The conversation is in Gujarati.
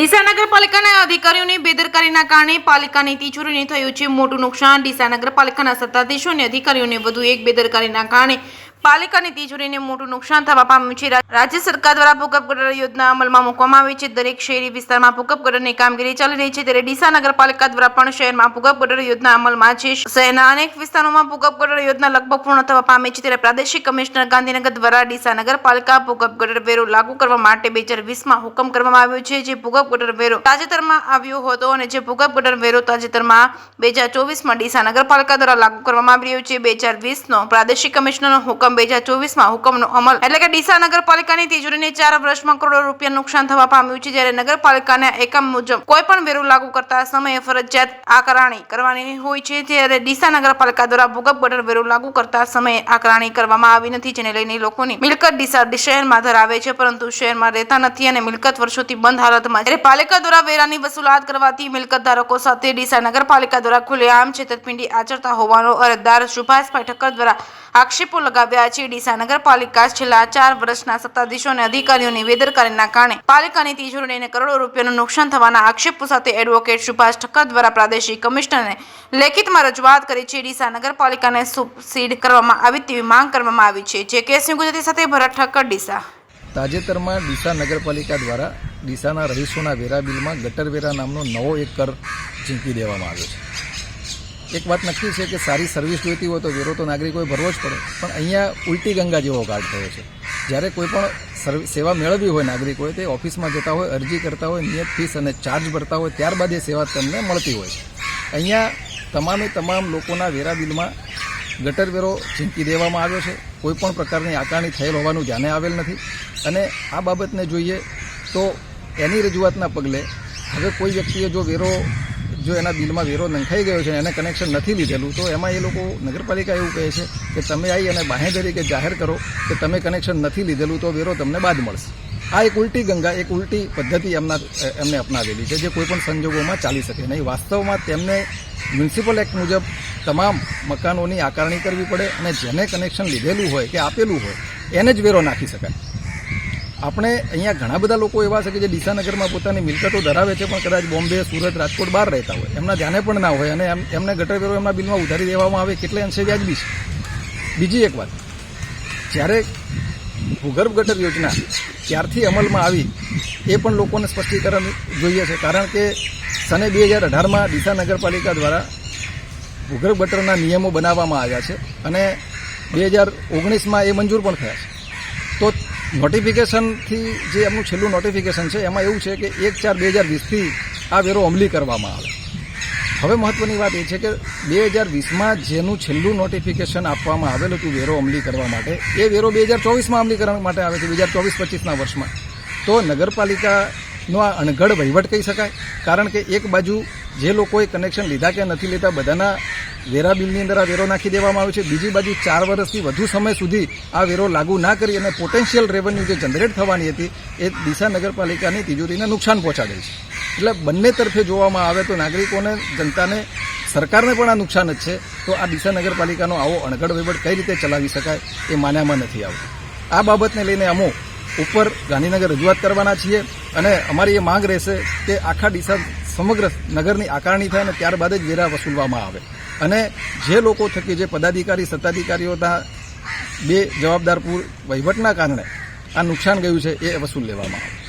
ડીસા નગરપાલિકાના અધિકારીઓની બેદરકારીના કારણે પાલિકાની તિજોરીને થયું છે મોટું નુકસાન। ડીસા નગરપાલિકાના સત્તાધીશો અને અધિકારીઓને વધુ એક બેદરકારીના કારણે પાલિકાની તિજોરીને મોટું નુકસાન થવા પામ્યું છે। રાજ્ય સરકાર દ્વારા ભૂગર્ભ ગટર યોજના અમલમાં મૂકવામાં આવી છે। દરેક શહેરી વિસ્તારમાં ભૂગર્ભ ગટરની કામગીરી ચાલી રહી છે, ત્યારે ડીસા નગરપાલિકા દ્વારા પણ શહેરમાં ભૂગર્ભ ગટર યોજના અમલમાં છે। શહેરના અનેક વિસ્તારોમાં ભૂગર્ભ ગટર યોજના લગભગ પૂર્ણ થવા પામી છે, ત્યારે પ્રાદેશિક કમિશનર ગાંધીનગર દ્વારા ડીસા નગરપાલિકા ભૂગર્ભ ગટર વેરો લાગુ કરવા માટે 2020માં હુકમ કરવામાં આવ્યો છે। જે ભૂગર્ભ ગટર વેરો તાજેતરમાં આવ્યો હતો અને જે ભૂગર્ભ ગટર વેરો તાજેતરમાં 2024માં ડીસા નગરપાલિકા દ્વારા લાગુ કરવામાં આવી રહ્યો છે। 2020નો પ્રાદેશિક કમિશનરનો હુકમ 2024માં હુકમનો અમલ એટલે કે ડીસા નગરપાલિકાની તિજોરીને 4 વર્ષમાં કરોડો રૂપિયા નુકસાન થવા પામ્યું છે। જ્યારે નગરપાલિકાના એકમ મુજબ કોઈ પણ વેરો લાગુ કરતા સમયે ફરજિયાત આકારણી કરવાની હોય છે, ત્યારે ડીસા નગરપાલિકા દ્વારા ભૂગર્ભ ગટર વેરો લાગુ કરતા સમયે આકારણી કરવામાં આવી નથી, જેને લઈને લોકોની મિલકત ડીસા શહેરમાં ધરાવે છે, પરંતુ શહેરમાં રહેતા નથી અને મિલકત વર્ષોથી બંધ હાલતમાં છે। પાલિકા દ્વારા વેરાની વસૂલાત કરવાથી મિલકત ધારકો સાથે ડીસા નગરપાલિકા દ્વારા ખુલ્લેઆમ છેતરપિંડી આચરતા હોવાનો અરજદાર સુભાષભાઈ ઠક્કર દ્વારા આક્ષેપો લગાવ્યા છે। ડીસા નગરપાલિકા છેલ્લા 4 વર્ષના સત્તાધીશો અને અધિકારીઓની બેદરકારીના કારણે પાલિકાની તિજોરીને કરોડો રૂપિયાનું નુકસાન થવાના આક્ષેપો સાથે એડવોકેટ સુભાષ ઠક્કર દ્વારા પ્રાદેશિક કમિશનરને લેખિતમાં રજૂઆત કરી છે। ડીસા નગરપાલિકાને સબસીડ કરવામાં આવી તેવી માંગ કરવામાં આવી છે। જે કેસની ગુજરાતી સાથે ભરત ઠક્કર, ડીસા। તાજેતરમાં ડીસા નગરપાલિકા દ્વારા ડીસાના રહીશોના વેરા બિલમાં ગટર વેરા નામનો નવો એક કર ઝીંકી દેવામાં આવ્યો છે। એક વાત નક્કી છે કે સારી સર્વિસ જોઈતી હોય તો વેરો તો નાગરિકોએ ભરવો જ પડે, પણ અહીંયા ઉલટી ગંગા જેવો કાંડ થયો છે। જ્યારે કોઈ પણ સેવા મેળવવી હોય નાગરિકોએ તે ઓફિસમાં જતા હોય, અરજી કરતા હોય, નિયત ફીસ અને ચાર્જ ભરતા હોય, ત્યારબાદ એ સેવા તેમને મળતી હોય છે। અહીંયા તમામ લોકોના વેરા બિલમાં ગટર વેરો ઝીંકી દેવામાં આવ્યો છે। કોઈ પણ પ્રકારની આકારણી થયેલ હોવાનું ધ્યાને આવેલ નથી અને આ બાબતને જોઈએ તો એની રજૂઆતના પગલે હવે કોઈ વ્યક્તિએ જો એના બિલમાં વેરો નંખાઈ ગયો છે, એને કનેક્શન નથી લીધેલું, તો એમાં એ લોકો નગરપાલિકા એવું કહે છે કે તમે આવી અને બાંહેધરી કે જાહેર કરો કે તમે કનેક્શન નથી લીધેલું તો વેરો તમને બાદ મળશે। આ એક ઉલટી ગંગા, એક ઉલટી પદ્ધતિ એમને અપનાવેલી છે, જે કોઈપણ સંજોગોમાં ચાલી શકે નહીં। વાસ્તવમાં તેમને મ્યુનિસિપલ એક્ટ મુજબ તમામ મકાનોની આકારણી કરવી પડે અને જેને કનેક્શન લીધેલું હોય કે આપેલું હોય એને જ વેરો નાખી શકાય। આપણે અહીંયા ઘણા બધા લોકો એવા છે કે જે ડીસા નગરમાં પોતાની મિલકતો ધરાવે છે, પણ કદાચ બોમ્બે, સુરત, રાજકોટ બહાર રહેતા હોય, એમના ધ્યાને પણ ના હોય અને એમને ગટર વેરો એમના બિલમાં ઉધારી દેવામાં આવે, કેટલે અંશે વ્યાજબી છે। બીજી એક વાત, જ્યારે ભૂગર્ભ ગટર યોજના ક્યારથી અમલમાં આવી એ પણ લોકોને સ્પષ્ટીકરણ જોઈએ છે, કારણ કે સને 2018માં ડીસા નગરપાલિકા દ્વારા ભૂગર્ભ ગટરના નિયમો બનાવવામાં આવ્યા છે અને 2019માં એ મંજૂર પણ થયા છે। તો નોટિફિકેશનથી જે એમનું છેલ્લું નોટિફિકેશન છે એમાં એવું છે કે 1/4/2020થી આ વેરો અમલી કરવામાં આવે। હવે મહત્વની વાત એ છે કે 2020માં જેનું છેલ્લું નોટિફિકેશન આપવામાં આવેલું હતું વેરો અમલી કરવા માટે, એ વેરો 2024માં અમલી કરવા માટે આવે છે, 2024-25ના વર્ષમાં। તો નગરપાલિકાનો આ અણઘડ વહીવટ કહી શકાય, કારણ કે એક બાજુ જે લોકોએ કનેક્શન લીધા કે નથી લીધા બધાના વેરા બિલની અંદર આ વેરો નાખી દેવામાં આવ્યો છે, બીજી બાજુ 4 વર્ષથી વધુ સમય સુધી આ વેરો લાગુ ના કરી અને પોટેન્શિયલ રેવન્યુ જે જનરેટ થવાની હતી એ ડીસા નગરપાલિકાની તિજોરીને નુકસાન પહોંચાડે છે। એટલે બંને તરફે જોવામાં આવે તો નાગરિકોને, જનતાને, સરકારને પણ આ નુકસાન જ છે। તો આ ડીસા નગરપાલિકાનો આવો અણઘડ વહીવટ કઈ રીતે ચલાવી શકાય એ માન્યામાં નથી આવતું। આ બાબતને લઈને અમો ઉપર ગાંધીનગર રજૂઆત કરવાના છીએ અને અમારી એ માંગ રહેશે કે આખા ડીસા સમગ્ર નગરની આકારણી થાય અને ત્યારબાદ જ વેરા વસૂલવામાં આવે અને જે લોકો થકી જે પદાધિકારી, સત્તાધિકારીઓના બે જવાબદારપૂર્વક વહીવટના કારણે આ નુકસાન ગયું છે એ વસૂલ લેવામાં આવે।